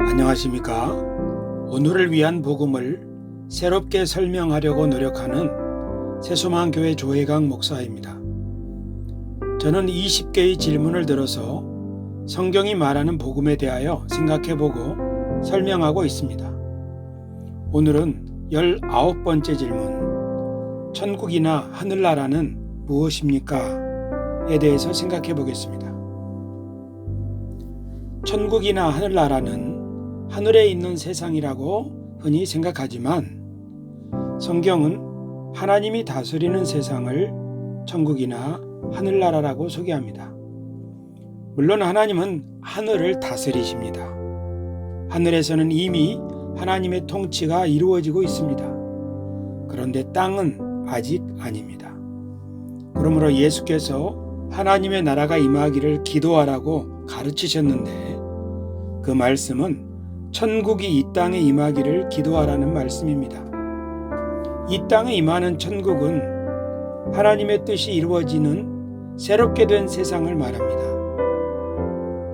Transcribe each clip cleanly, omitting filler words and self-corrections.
안녕하십니까? 오늘을 위한 복음을 새롭게 설명하려고 노력하는 새소망교회 조혜강 목사입니다. 저는 20개의 질문을 들어서 성경이 말하는 복음에 대하여 생각해보고 설명하고 있습니다. 오늘은 19번째 질문, 천국이나 하늘나라는 무엇입니까? 에 대해서 생각해 보겠습니다. 천국이나 하늘나라는 하늘에 있는 세상이라고 흔히 생각하지만 성경은 하나님이 다스리는 세상을 천국이나 하늘나라라고 소개합니다. 물론 하나님은 하늘을 다스리십니다. 하늘에서는 이미 하나님의 통치가 이루어지고 있습니다. 그런데 땅은 아직 아닙니다. 그러므로 예수께서 하나님의 나라가 임하기를 기도하라고 가르치셨는데 그 말씀은 천국이 이 땅에 임하기를 기도하라는 말씀입니다. 이 땅에 임하는 천국은 하나님의 뜻이 이루어지는 새롭게 된 세상을 말합니다.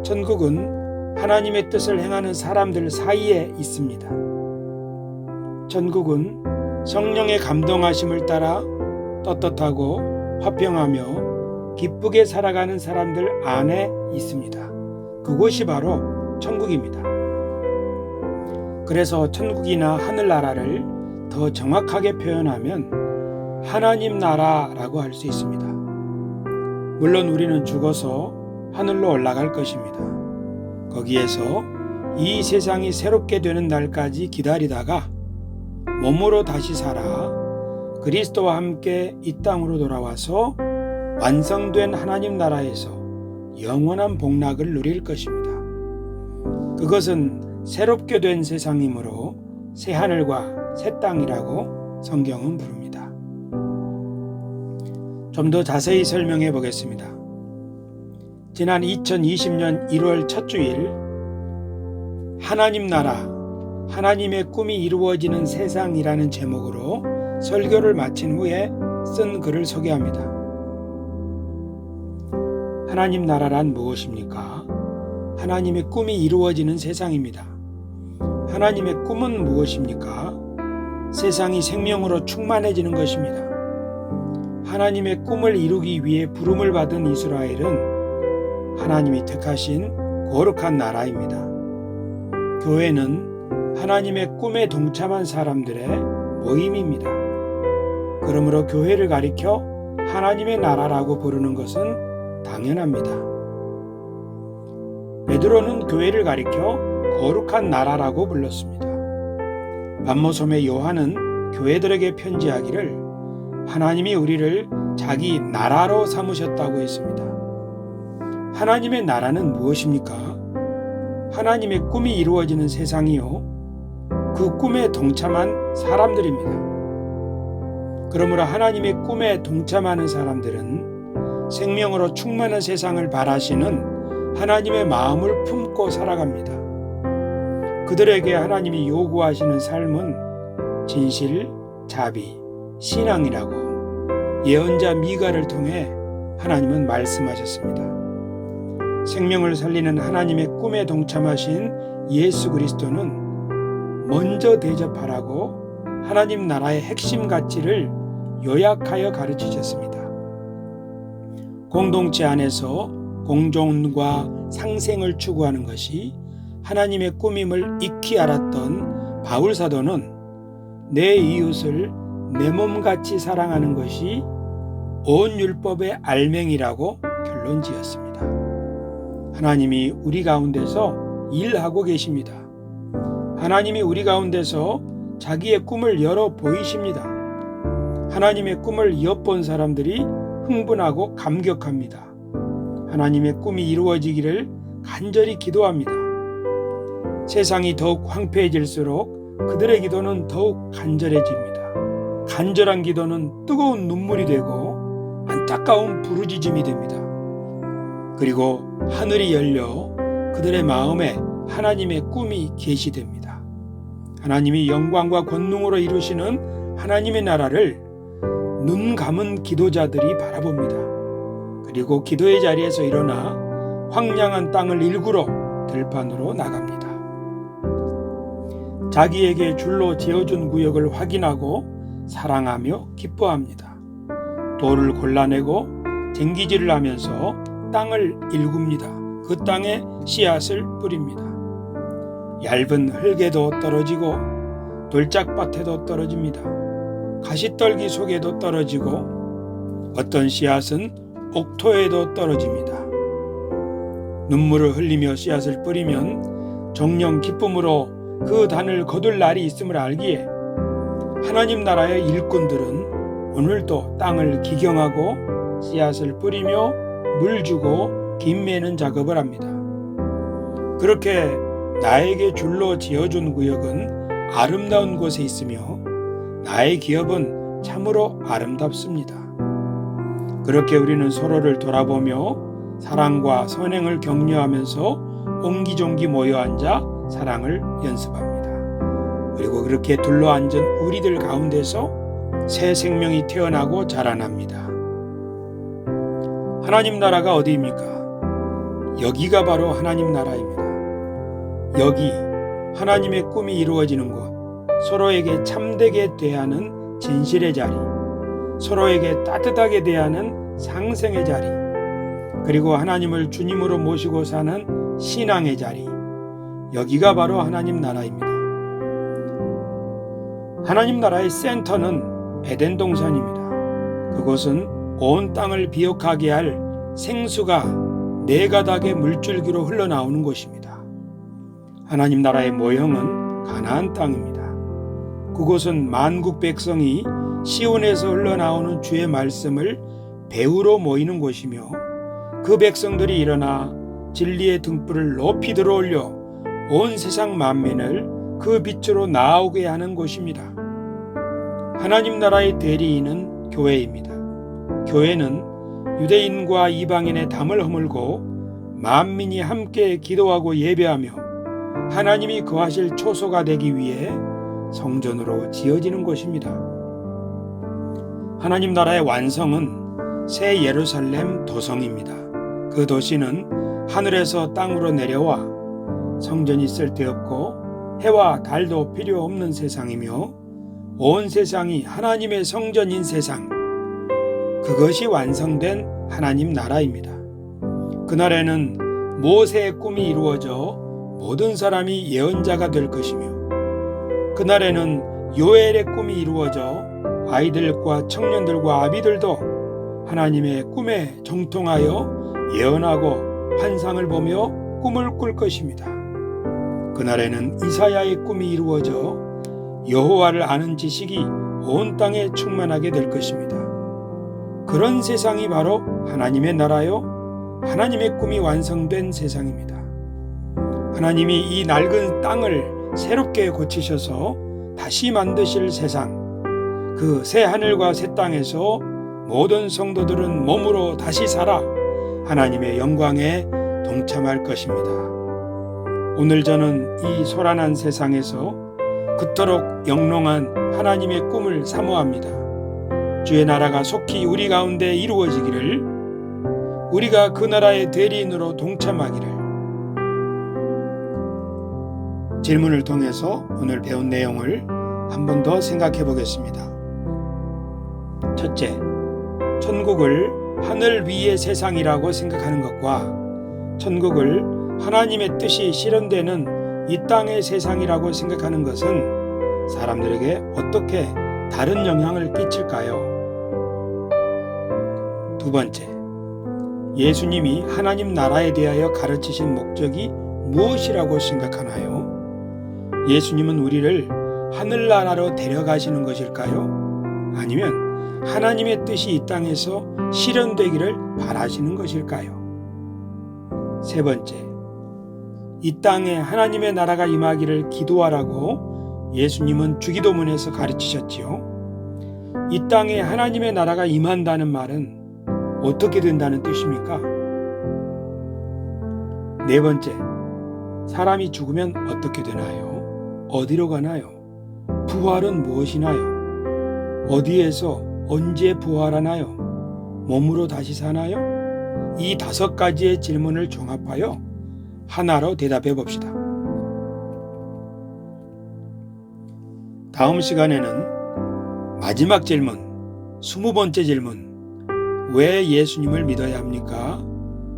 천국은 하나님의 뜻을 행하는 사람들 사이에 있습니다. 천국은 성령의 감동하심을 따라 떳떳하고 화평하며 기쁘게 살아가는 사람들 안에 있습니다. 그곳이 바로 천국입니다. 그래서 천국이나 하늘나라를 더 정확하게 표현하면 하나님 나라라고 할 수 있습니다. 물론 우리는 죽어서 하늘로 올라갈 것입니다. 거기에서 이 세상이 새롭게 되는 날까지 기다리다가 몸으로 다시 살아 그리스도와 함께 이 땅으로 돌아와서 완성된 하나님 나라에서 영원한 복락을 누릴 것입니다. 그것은 새롭게 된 세상이므로 새 하늘과 새 땅이라고 성경은 부릅니다. 좀 더 자세히 설명해 보겠습니다. 지난 2020년 1월 첫 주일 하나님 나라, 하나님의 꿈이 이루어지는 세상이라는 제목으로 설교를 마친 후에 쓴 글을 소개합니다. 하나님 나라란 무엇입니까? 하나님의 꿈이 이루어지는 세상입니다. 하나님의 꿈은 무엇입니까? 세상이 생명으로 충만해지는 것입니다. 하나님의 꿈을 이루기 위해 부름을 받은 이스라엘은 하나님이 택하신 거룩한 나라입니다. 교회는 하나님의 꿈에 동참한 사람들의 모임입니다. 그러므로 교회를 가리켜 하나님의 나라라고 부르는 것은 당연합니다. 베드로는 교회를 가리켜 거룩한 나라라고 불렀습니다. 반모섬의 요한은 교회들에게 편지하기를 하나님이 우리를 자기 나라로 삼으셨다고 했습니다. 하나님의 나라는 무엇입니까? 하나님의 꿈이 이루어지는 세상이요, 그 꿈에 동참한 사람들입니다. 그러므로 하나님의 꿈에 동참하는 사람들은 생명으로 충만한 세상을 바라시는 하나님의 마음을 품고 살아갑니다. 그들에게 하나님이 요구하시는 삶은 진실, 자비, 신앙이라고 예언자 미가를 통해 하나님은 말씀하셨습니다. 생명을 살리는 하나님의 꿈에 동참하신 예수 그리스도는 먼저 대접하라고 하나님 나라의 핵심 가치를 요약하여 가르치셨습니다. 공동체 안에서 공존과 상생을 추구하는 것이 하나님의 꿈임을 익히 알았던 바울 사도는 내 이웃을 내 몸같이 사랑하는 것이 온 율법의 알맹이라고 결론지었습니다. 하나님이 우리 가운데서 일하고 계십니다. 하나님이 우리 가운데서 자기의 꿈을 열어 보이십니다. 하나님의 꿈을 엿본 사람들이 흥분하고 감격합니다. 하나님의 꿈이 이루어지기를 간절히 기도합니다. 세상이 더욱 황폐해질수록 그들의 기도는 더욱 간절해집니다. 간절한 기도는 뜨거운 눈물이 되고 안타까운 부르짖음이 됩니다. 그리고 하늘이 열려 그들의 마음에 하나님의 꿈이 계시됩니다. 하나님이 영광과 권능으로 이루시는 하나님의 나라를 눈 감은 기도자들이 바라봅니다. 그리고 기도의 자리에서 일어나 황량한 땅을 일구러 들판으로 나갑니다. 자기에게 줄로 지어준 구역을 확인하고 사랑하며 기뻐합니다. 돌을 골라내고 쟁기질을 하면서 땅을 일굽니다. 그 땅에 씨앗을 뿌립니다. 얇은 흙에도 떨어지고 돌짝밭에도 떨어집니다. 가시떨기 속에도 떨어지고 어떤 씨앗은 옥토에도 떨어집니다. 눈물을 흘리며 씨앗을 뿌리면 정령 기쁨으로 그 단을 거둘 날이 있음을 알기에 하나님 나라의 일꾼들은 오늘도 땅을 기경하고 씨앗을 뿌리며 물 주고 김 매는 작업을 합니다. 그렇게 나에게 줄로 지어준 구역은 아름다운 곳에 있으며 나의 기업은 참으로 아름답습니다. 그렇게 우리는 서로를 돌아보며 사랑과 선행을 격려하면서 옹기종기 모여 앉아 사랑을 연습합니다. 그리고 그렇게 둘러앉은 우리들 가운데서 새 생명이 태어나고 자라납니다. 하나님 나라가 어디입니까? 여기가 바로 하나님 나라입니다. 여기 하나님의 꿈이 이루어지는 곳, 서로에게 참되게 대하는 진실의 자리, 서로에게 따뜻하게 대하는 상생의 자리, 그리고 하나님을 주님으로 모시고 사는 신앙의 자리, 여기가 바로 하나님 나라입니다. 하나님 나라의 센터는 에덴 동산입니다. 그곳은 온 땅을 비옥하게 할 생수가 네 가닥의 물줄기로 흘러나오는 곳입니다. 하나님 나라의 모형은 가나안 땅입니다. 그곳은 만국 백성이 시온에서 흘러나오는 주의 말씀을 배우러 모이는 곳이며 그 백성들이 일어나 진리의 등불을 높이 들어올려 온 세상 만민을 그 빛으로 나오게 하는 곳입니다. 하나님 나라의 대리인은 교회입니다. 교회는 유대인과 이방인의 담을 허물고 만민이 함께 기도하고 예배하며 하나님이 거하실 초소가 되기 위해 성전으로 지어지는 곳입니다. 하나님 나라의 완성은 새 예루살렘 도성입니다. 그 도시는 하늘에서 땅으로 내려와 성전이 쓸데없고 해와 달도 필요 없는 세상이며 온 세상이 하나님의 성전인 세상, 그것이 완성된 하나님 나라입니다. 그날에는 모세의 꿈이 이루어져 모든 사람이 예언자가 될 것이며 그날에는 요엘의 꿈이 이루어져 아이들과 청년들과 아비들도 하나님의 꿈에 정통하여 예언하고 환상을 보며 꿈을 꿀 것입니다. 그날에는 이사야의 꿈이 이루어져 여호와를 아는 지식이 온 땅에 충만하게 될 것입니다. 그런 세상이 바로 하나님의 나라요, 하나님의 꿈이 완성된 세상입니다. 하나님이 이 낡은 땅을 새롭게 고치셔서 다시 만드실 세상, 그 새 하늘과 새 땅에서 모든 성도들은 몸으로 다시 살아 하나님의 영광에 동참할 것입니다. 오늘 저는 이 소란한 세상에서 그토록 영롱한 하나님의 꿈을 사모합니다. 주의 나라가 속히 우리 가운데 이루어지기를, 우리가 그 나라의 대리인으로 동참하기를. 질문을 통해서 오늘 배운 내용을 한 번 더 생각해 보겠습니다. 첫째, 천국을 하늘 위의 세상이라고 생각하는 것과 천국을 하나님의 뜻이 실현되는 이 땅의 세상이라고 생각하는 것은 사람들에게 어떻게 다른 영향을 끼칠까요? 두 번째, 예수님이 하나님 나라에 대하여 가르치신 목적이 무엇이라고 생각하나요? 예수님은 우리를 하늘나라로 데려가시는 것일까요? 아니면 하나님의 뜻이 이 땅에서 실현되기를 바라시는 것일까요? 세 번째, 이 땅에 하나님의 나라가 임하기를 기도하라고 예수님은 주기도문에서 가르치셨지요. 이 땅에 하나님의 나라가 임한다는 말은 어떻게 된다는 뜻입니까? 네 번째, 사람이 죽으면 어떻게 되나요? 어디로 가나요? 부활은 무엇이나요? 어디에서 언제 부활하나요? 몸으로 다시 사나요? 이 5가지의 질문을 종합하여 하나로 대답해 봅시다. 다음 시간에는 마지막 질문, 20번째 질문, 왜 예수님을 믿어야 합니까?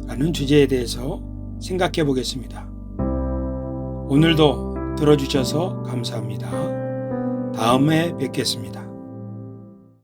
라는 주제에 대해서 생각해 보겠습니다. 오늘도 들어주셔서 감사합니다. 다음에 뵙겠습니다.